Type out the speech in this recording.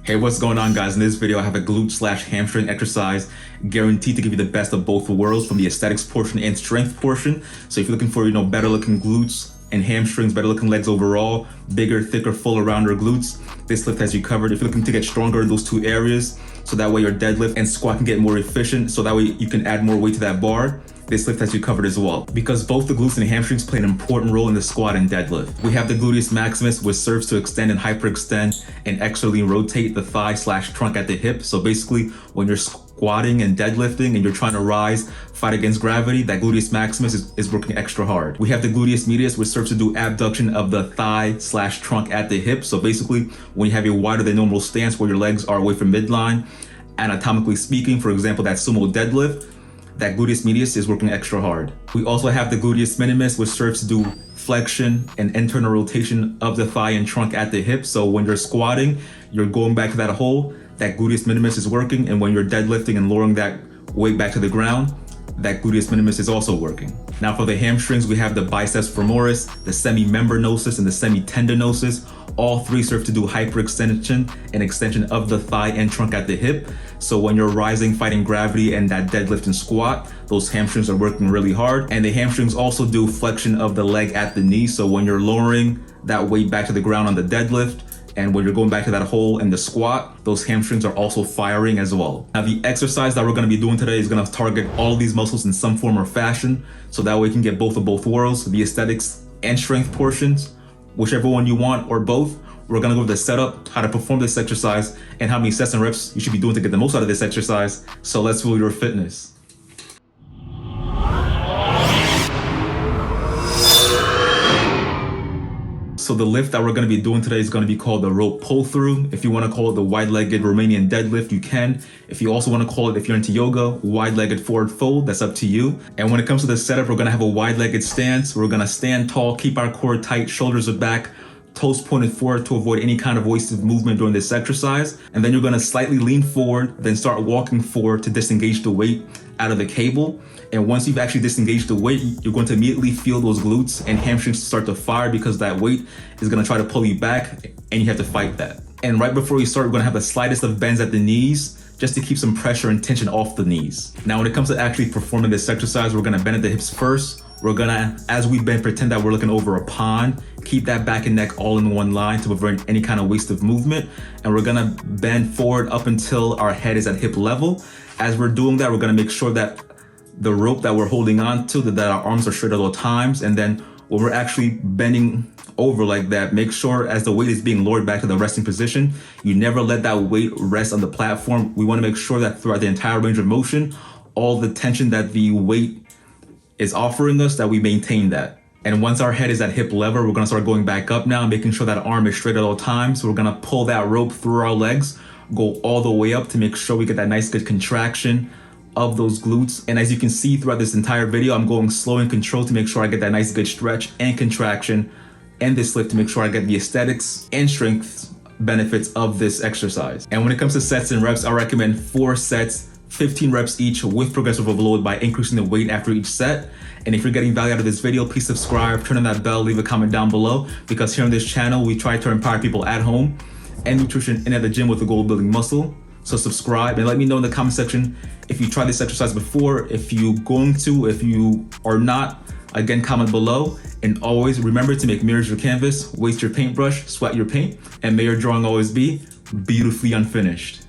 Hey, what's going on, guys? In this video, I have a glute/hamstring exercise guaranteed to give you the best of both worlds, from the aesthetics portion and strength portion. So if you're looking for, better looking glutes and hamstrings, better looking legs overall, bigger, thicker, fuller, rounder glutes, this lift has you covered. If you're looking to get stronger in those two areas, so that way your deadlift and squat can get more efficient, so that way you can add more weight to that bar, this lift has you covered as well. Because both the glutes and hamstrings play an important role in the squat and deadlift. We have the gluteus maximus, which serves to extend and hyperextend and externally rotate the thigh/trunk at the hip. So basically, when you're squatting and deadlifting and you're trying to rise, fight against gravity, that gluteus maximus is working extra hard. We have the gluteus medius, which serves to do abduction of the thigh/trunk at the hip. So basically, when you have a wider than normal stance where your legs are away from midline, anatomically speaking, for example, that sumo deadlift, that gluteus medius is working extra hard. We also have the gluteus minimus, which serves to do flexion and internal rotation of the thigh and trunk at the hip. So when you're squatting, you're going back to that hole, that gluteus minimus is working. And when you're deadlifting and lowering that weight back to the ground, that gluteus minimus is also working. Now for the hamstrings, we have the biceps femoris, the semimembranosus, and the semitendinosus. All three serve to do hyperextension and extension of the thigh and trunk at the hip. So when you're rising, fighting gravity, and that deadlift and squat, those hamstrings are working really hard. And the hamstrings also do flexion of the leg at the knee. So when you're lowering that weight back to the ground on the deadlift, and when you're going back to that hole in the squat, those hamstrings are also firing as well. Now the exercise that we're gonna be doing today is gonna target all of these muscles in some form or fashion, so that way you can get both of both worlds, the aesthetics and strength portions, whichever one you want or both. We're gonna go over the setup, how to perform this exercise, and how many sets and reps you should be doing to get the most out of this exercise. So let's fuel your fitness. So the lift that we're going to be doing today is going to be called the rope pull through. If you want to call it the wide-legged Romanian deadlift, you can. If you also want to call it, if you're into yoga, wide-legged forward fold, that's up to you. And when it comes to the setup, we're going to have a wide-legged stance. We're going to stand tall, keep our core tight, shoulders are back, toes pointed forward to avoid any kind of wasted movement during this exercise. And then you're going to slightly lean forward, then start walking forward to disengage the weight out of the cable. And once you've actually disengaged the weight, you're going to immediately feel those glutes and hamstrings start to fire, because that weight is going to try to pull you back and you have to fight that. And right before you start, we're going to have the slightest of bends at the knees, just to keep some pressure and tension off the knees. Now, when it comes to actually performing this exercise, we're going to bend at the hips first. We're gonna, as we bend, pretend that we're looking over a pond. Keep that back and neck all in one line to prevent any kind of waste of movement. And we're gonna bend forward up until our head is at hip level. As we're doing that, we're gonna make sure that the rope that we're holding on to, that our arms are straight at all times. And then when we're actually bending over like that, make sure as the weight is being lowered back to the resting position, you never let that weight rest on the platform. We wanna make sure that throughout the entire range of motion, all the tension that the weight is offering us, that we maintain that. And once our head is at hip level, we're gonna start going back up now, making sure that arm is straight at all times. So we're gonna pull that rope through our legs, go all the way up to make sure we get that nice good contraction of those glutes. And as you can see throughout this entire video, I'm going slow and controlled to make sure I get that nice good stretch and contraction and this lift to make sure I get the aesthetics and strength benefits of this exercise. And when it comes to sets and reps, I recommend 4 sets, 15 reps each, with progressive overload by increasing the weight after each set. And if you're getting value out of this video, please subscribe, turn on that bell, leave a comment down below, because here on this channel, we try to empower people at home and nutrition and at the gym with the goal of building muscle. So subscribe and let me know in the comment section if you tried this exercise before, if you're going to, if you are not. Again, comment below. And always remember to make mirrors your canvas, waste your paintbrush, sweat your paint, and may your drawing always be beautifully unfinished.